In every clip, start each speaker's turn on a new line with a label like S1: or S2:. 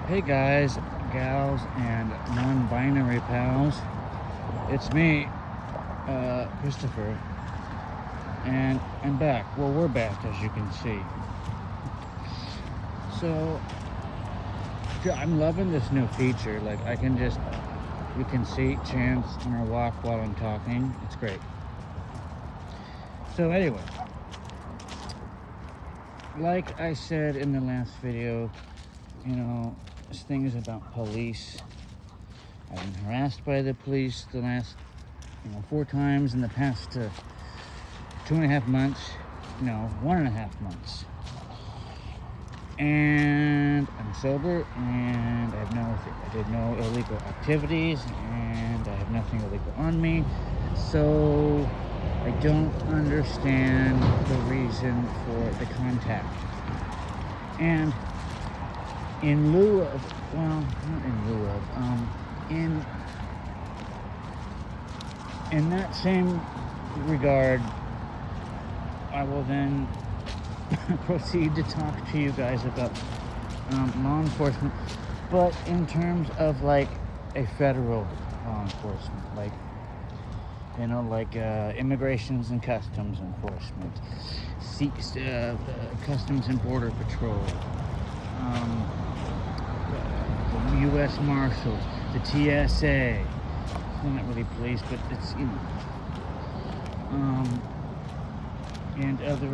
S1: Hey guys, gals, and non-binary pals. It's me, Christopher, and I'm back. Well, we're back, as you can see. So, I'm loving this new feature. Like, you can see Chance in her walk while I'm talking. It's great. So anyway, like I said in the last video, this thing is about police. I've been harassed by the police the last, 4 times in the past 2.5 months. No, 1.5 months. And I'm sober, and I did no illegal activities, and I have nothing illegal on me. So I don't understand the reason for the contact. And in lieu of, well, not in lieu of, in that same regard, I will then proceed to talk to you guys about law enforcement, but in terms of like a federal law enforcement, like immigrations and customs enforcement, customs and border patrol, the U.S. Marshals, the TSA. Well, not really police, but it's and other,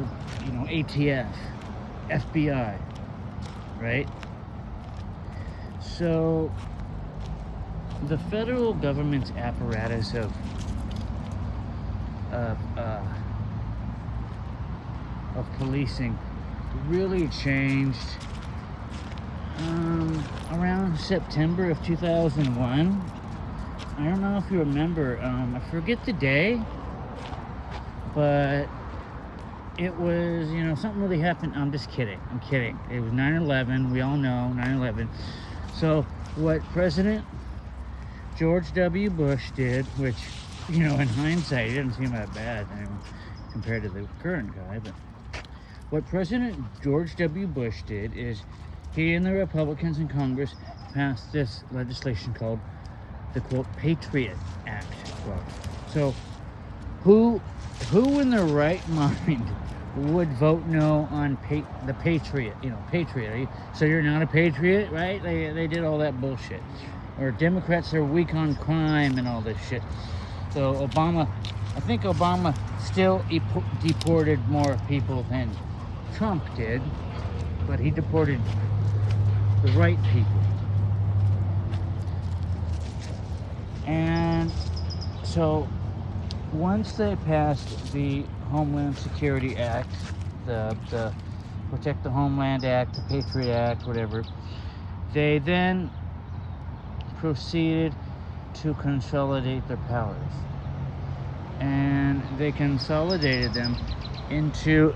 S1: ATF, FBI, right? So the federal government's apparatus of policing really changed around September of 2001. I don't know if you remember, I forget the day, but it was, something really happened. I'm just kidding. I'm kidding. It was 9/11. We all know 9/11. So what President George W. Bush did, which, in hindsight, it didn't seem that bad compared to the current guy, but what President George W. Bush did is he and the Republicans in Congress passed this legislation called the, quote, Patriot Act. Quote. So who in their right mind would vote no on the Patriot, Patriot? So you're not a patriot, right? They did all that bullshit. Or Democrats are weak on crime and all this shit. So I think Obama still deported more people than Trump did, but he deported the right people. And so once they passed the Homeland Security Act, the Protect the Homeland Act, the Patriot Act, whatever, they then proceeded to consolidate their powers. And they consolidated them into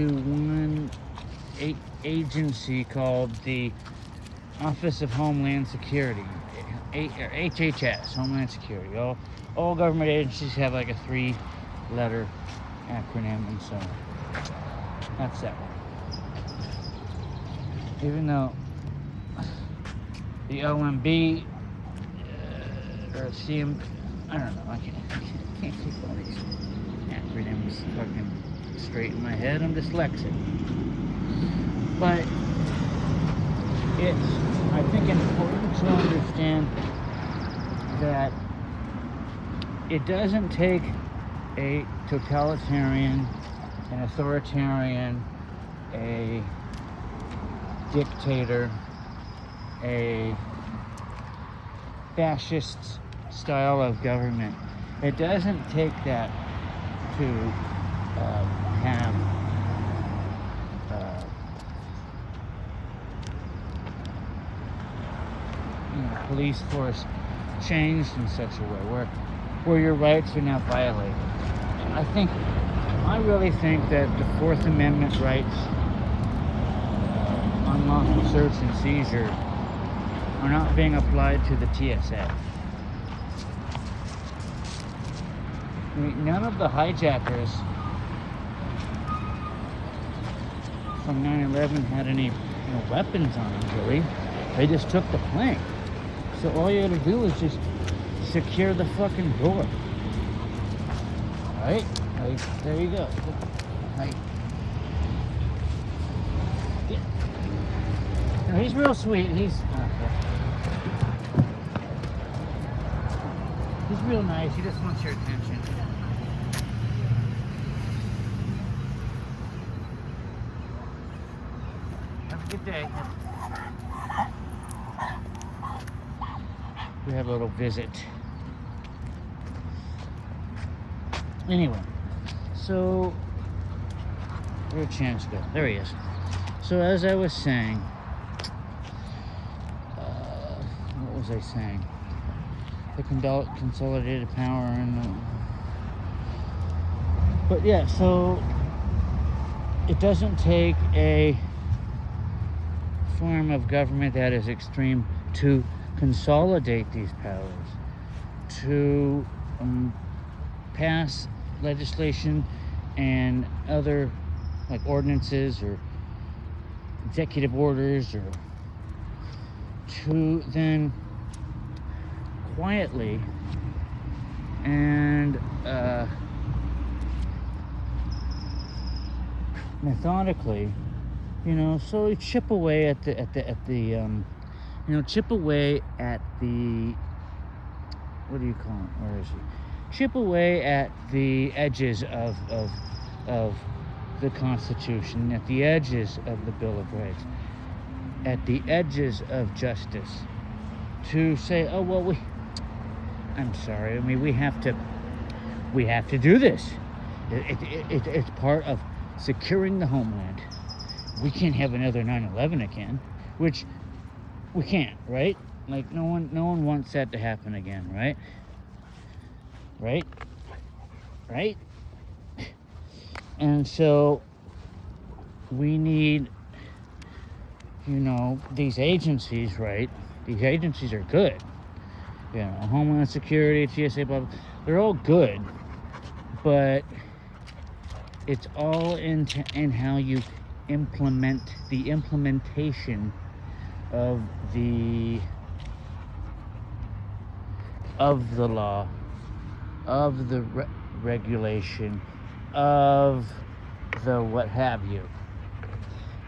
S1: one agency called the Office of Homeland Security, or HHS, Homeland Security. All government agencies have like a 3-letter acronym, and so that's that one. Even though the OMB or CM, I don't know, I can't keep all these acronyms fucking straight in my head. I'm dyslexic. But it's, I think, important to understand that it doesn't take a totalitarian, an authoritarian, a dictator, a fascist style of government. It doesn't take that to have police force changed in such a way where your rights are not violated. I really think that the Fourth Amendment rights, unlawful search and seizure, are not being applied to the TSA. I mean, none of the hijackers from 9/11 had any no weapons on them, really. They just took the plank. So all you gotta do is just secure the fucking door. Right? Like, there you go. Like, yeah. No, he's real sweet. He's real nice. He just wants your attention. Have a good day. We have a little visit. Anyway, so where'd Chance go? There he is. So as I was saying, what was I saying? The consolidated power and but yeah, so it doesn't take a form of government that is extreme to consolidate these powers, to pass legislation and other like ordinances or executive orders, or to then quietly and methodically, slowly chip away at the chip away at the, what do you call it? Where is he? Chip away at the edges of the Constitution, at the edges of the Bill of Rights, at the edges of justice, to say, oh well, I'm sorry. I mean, we have to do this. It's part of securing the homeland. We can't have another 9/11 again, which we can't, right? Like no one wants that to happen again, right? Right? And so we need, these agencies, right? These agencies are good. Homeland Security, TSA, blah, blah, they're all good, but it's all in how you implement the implementation of the law, of the regulation, of the what have you.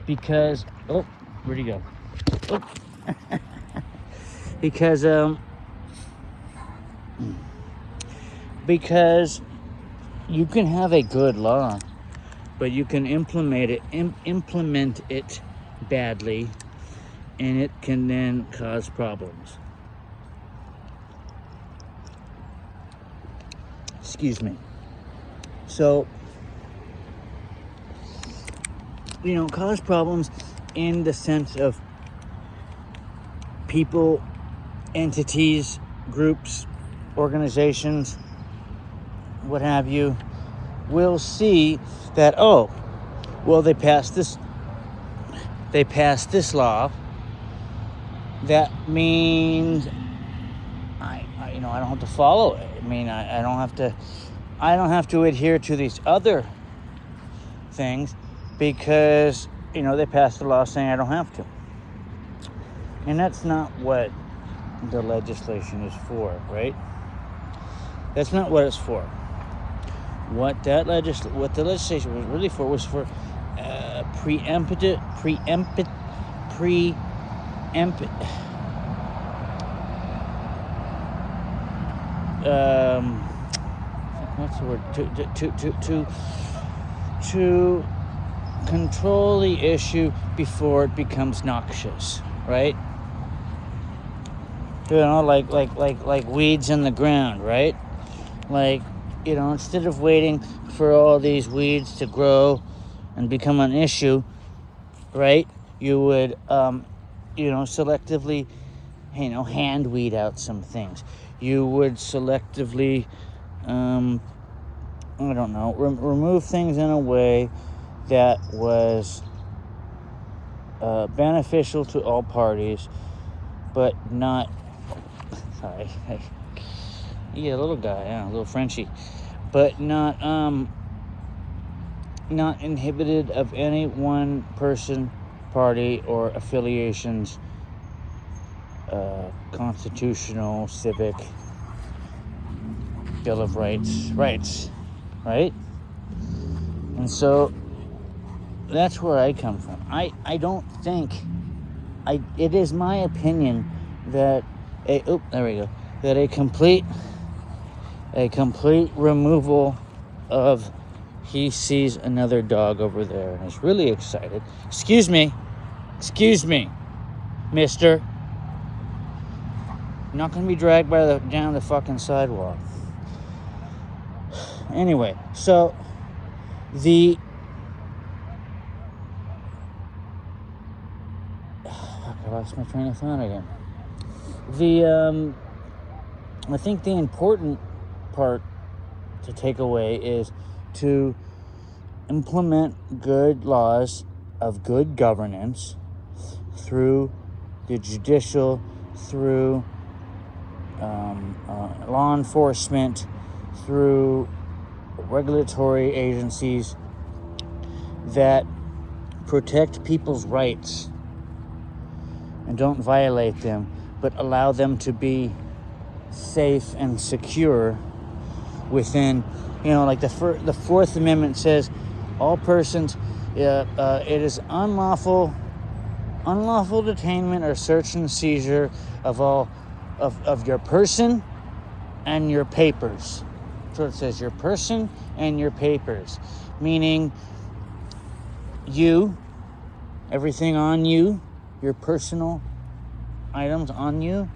S1: Because where'd he go? Because you can have a good law, but you can implement it badly, and it can then cause problems. Excuse me. So, cause problems in the sense of people, entities, groups, organizations, what have you, will see that, they passed this law. That means I don't have to follow it. I mean, I don't have to adhere to these other things because they passed the law saying I don't have to. And that's not what the legislation is for, right? That's not what it's for. What the legislation was really for was for what's the word? To control the issue before it becomes noxious, right? Like weeds in the ground, right? Like, instead of waiting for all these weeds to grow and become an issue, right? You would, selectively, hand weed out some things. You would selectively, remove things in a way that was beneficial to all parties, but not, sorry, yeah, a little guy, a little Frenchie, but not inhibited of any one person, party or affiliations, constitutional, civic, Bill of Rights, right? And so that's where I come from. I don't think, it is my opinion that a complete removal of, he sees another dog over there and is really excited. Excuse me, mister. I'm not going to be dragged down the fucking sidewalk. Anyway, so I lost my train of thought again. I think the important part to take away is to implement good laws of good governance through the judicial, through law enforcement, through regulatory agencies that protect people's rights and don't violate them, but allow them to be safe and secure within, like the Fourth Amendment says, all persons, it is unlawful detainment or search and seizure of all of your person and your papers. So it says your person and your papers, meaning you, everything on you, your personal items on you,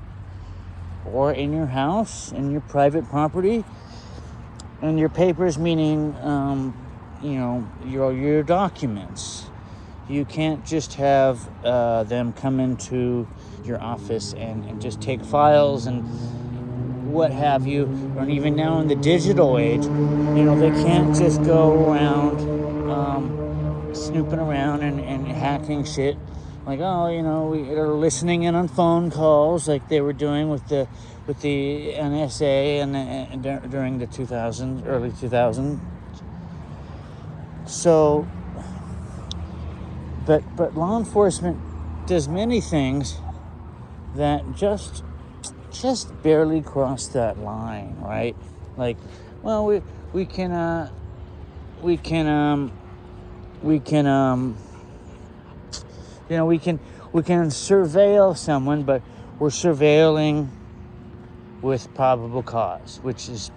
S1: or in your house, in your private property, and your papers, meaning, your documents. You can't just have them come into your office and just take files and what have you, or even now in the digital age, they can't just go around snooping around and hacking shit. Like, they're listening in on phone calls like they were doing with the NSA and during the early 2000s. So, but law enforcement does many things that just barely cross that line, right? Like, well, we can surveil someone, but we're surveilling with probable cause, which is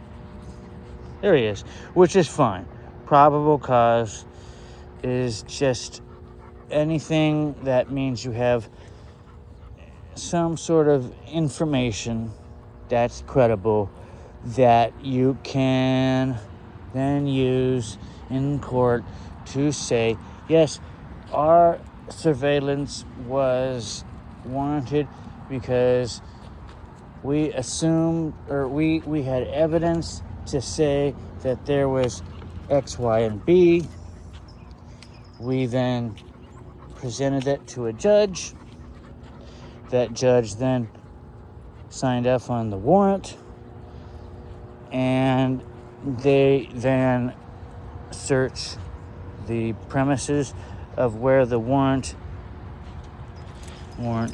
S1: fine. Probable cause is just anything that means you have some sort of information that's credible that you can then use in court to say, yes, our surveillance was warranted because we assumed, or we had evidence to say that there was X, Y, and B. We then presented it to a judge. That judge then signed off on the warrant, and they then search the premises of where the warrant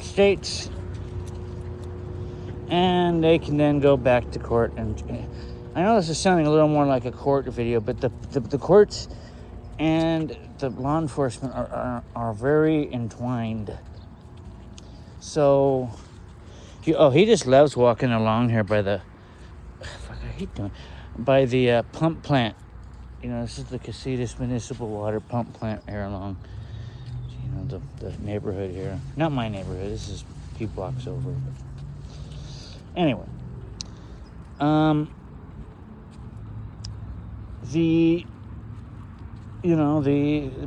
S1: states, and they can then go back to court. And I know this is sounding a little more like a court video, but the courts and the law enforcement are very entwined. So, he just loves walking along here by the pump plant. This is the Casitas Municipal Water Pump Plant here along, the neighborhood here. Not my neighborhood. This is a few blocks over. Anyway, the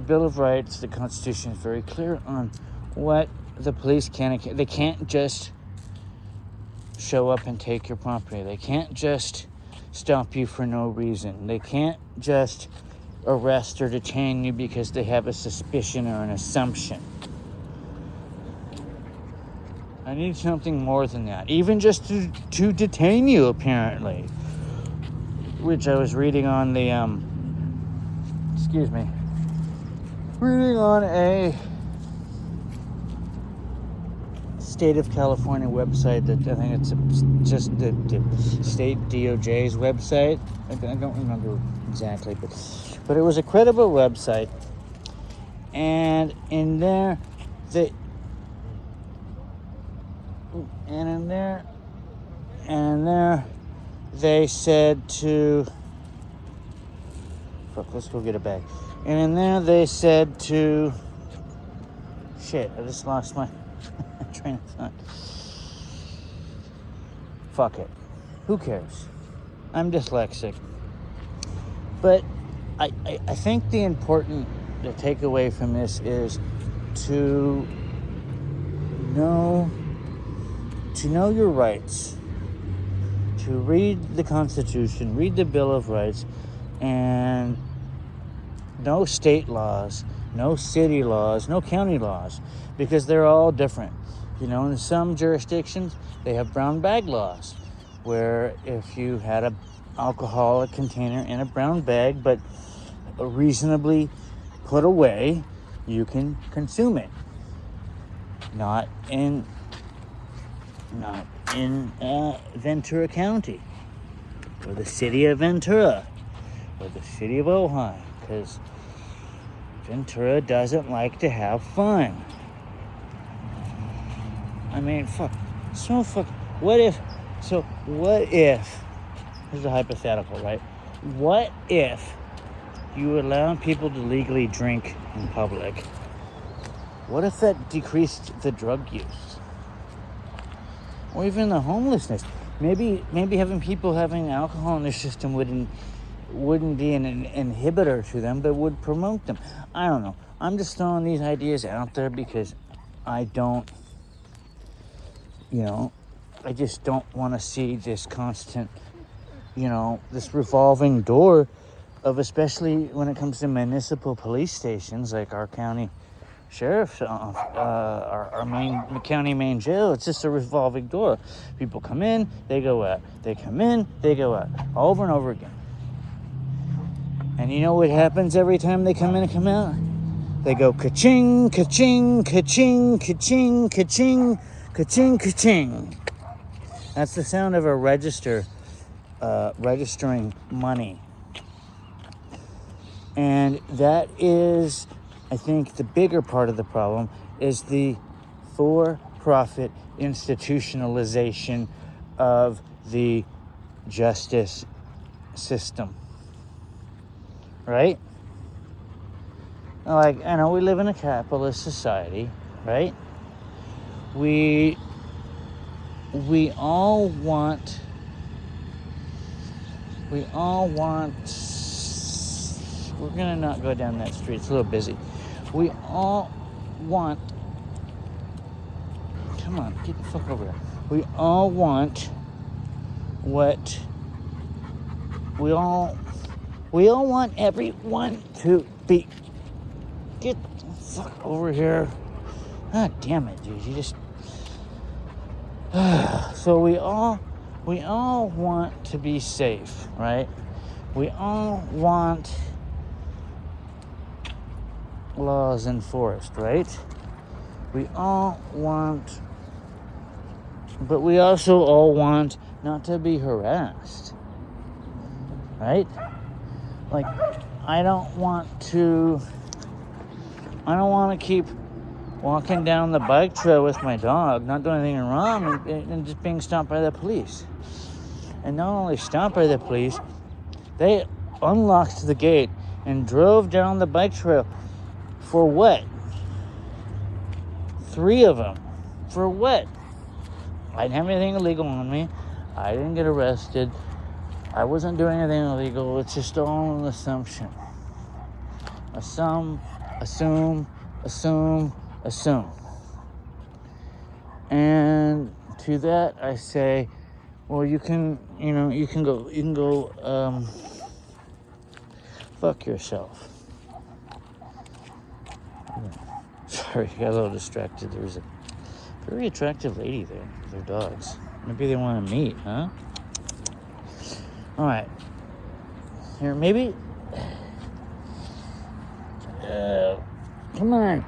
S1: Bill of Rights, the Constitution is very clear on what the police can. They can't just show up and take your property. They can't just stop you for no reason. They can't just arrest or detain you because they have a suspicion or an assumption. I need something more than that. Even just to detain you, apparently. Which I was reading on the, reading on a state of California website that I think it's just the state DOJ's website. I don't remember exactly, but it was a credible website, and in there they said to let's go get a bag. And in there they said to shit, I just lost my train of thought. Fuck it. Who cares? I'm dyslexic. But I think the takeaway from this is to know your rights, to read the Constitution, read the Bill of Rights, and no state laws, no city laws, no county laws, because they're all different. In some jurisdictions, they have brown bag laws, where if you had an alcoholic container in a brown bag, but reasonably put away, you can consume it. Not in Ventura County, or the city of Ventura, or the city of Ojai, because Ventura doesn't like to have fun. I mean, what if, here's a hypothetical, right? What if you allow people to legally drink in public? What if that decreased the drug use? Or even the homelessness? Maybe having people having alcohol in their system wouldn't be an inhibitor to them, but would promote them. I don't know. I'm just throwing these ideas out there because I just don't want to see this constant, this revolving door of, especially when it comes to municipal police stations like our county sheriff's our county main jail. It's just a revolving door. People come in, they go out. They come in, they go out, over and over again. And you know what happens every time they come in and come out? They go ka-ching, ka-ching, ka-ching, ka-ching, ka-ching, ka-ching, ka-ching. That's the sound of a register registering money. And that is, I think, the bigger part of the problem is the for-profit institutionalization of the justice system. Right? Like, I know we live in a capitalist society, right? We all want we're gonna not go down that street, it's a little busy. We all want, come on, get the fuck over there. We all want what we all want everyone to be. Get the fuck over here. Ah, damn it, dude. You just... So we all want to be safe, right? We all want laws enforced, right? We all want... But we also all want not to be harassed, right? Like, I don't want to keep walking down the bike trail with my dog, not doing anything wrong, and just being stopped by the police. And not only stopped by the police, they unlocked the gate and drove down the bike trail. For what? 3 of them. For what? I didn't have anything illegal on me. I didn't get arrested. I wasn't doing anything illegal. It's just all an assumption. Assume. And to that I say, well, you can go fuck yourself. Sorry, I got a little distracted. There's a very attractive lady there with their dogs. Maybe they want to meet, huh? All right. Here, maybe. Come on.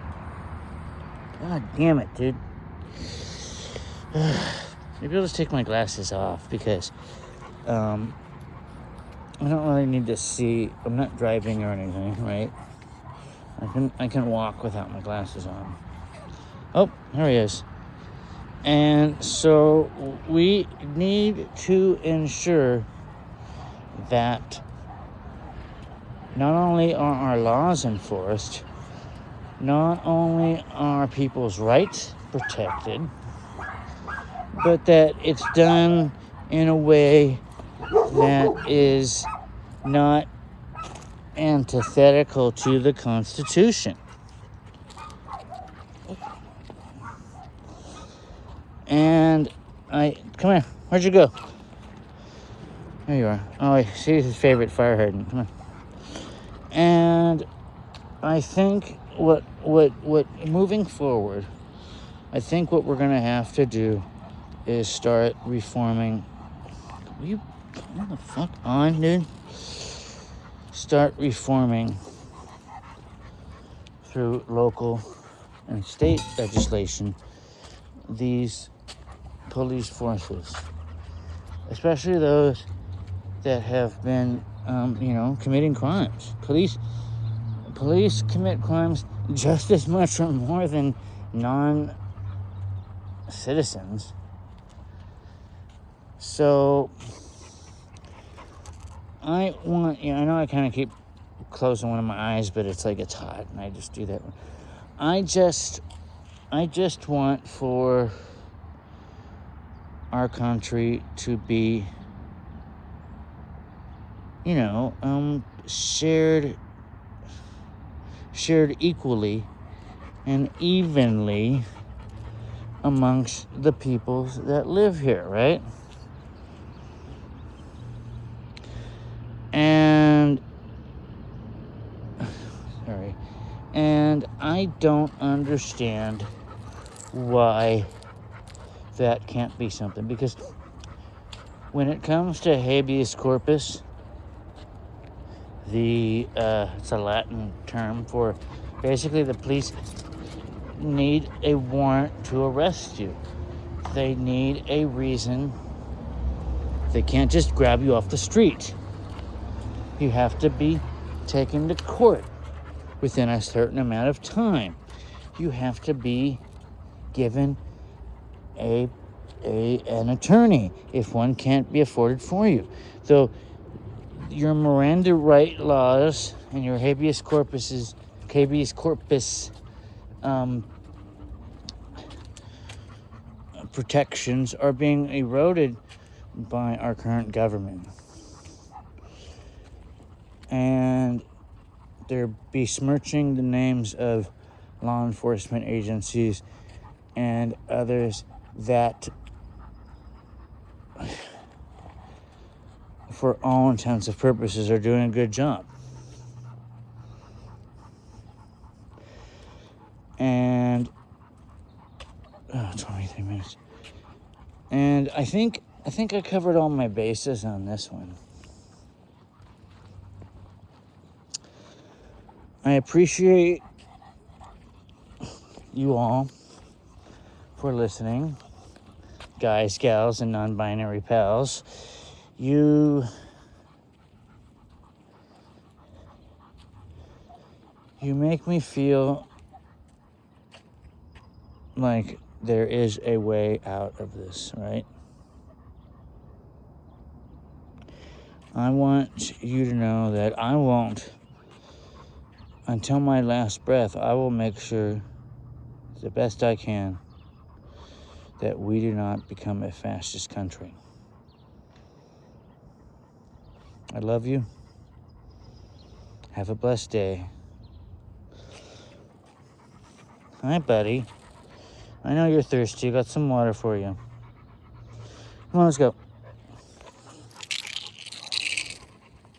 S1: God damn it, dude. Maybe I'll just take my glasses off because I don't really need to see. I'm not driving or anything, right? I can walk without my glasses on. Oh, there he is. And so we need to ensure that not only are our laws enforced, not only are people's rights protected, but that it's done in a way that is not antithetical to the Constitution. And come here. Where'd you go? There you are. Oh, I see his favorite fire hydrant. Come on. And I think what moving forward, I think what we're gonna have to do is start reforming. Will you come the fuck on, dude? Start reforming through local and state legislation these police forces, especially those that have been, committing crimes. Police commit crimes just as much or more than non-citizens. So I know I kind of keep closing one of my eyes, but it's like it's hot, and I just do that. I just want for our country to be, shared equally and evenly amongst the peoples that live here, right? And I don't understand why that can't be something, because when it comes to habeas corpus, it's a Latin term for basically the police need a warrant to arrest you. They need a reason. They can't just grab you off the street. You have to be taken to court within a certain amount of time. You have to be given an attorney if one can't be afforded for you. So your Miranda right laws and your habeas corpus protections are being eroded by our current government. And they're besmirching the names of law enforcement agencies and others that, for all intents and purposes, are doing a good job. And 23 minutes. And I think I covered all my bases on this one. I appreciate you all for listening, guys, gals, and non-binary pals. You make me feel like there is a way out of this, right? I want you to know that I won't, until my last breath, I will make sure, the best I can, that we do not become a fascist country. I love you. Have a blessed day. Hi, buddy. I know you're thirsty. Got some water for you. Come on, let's go.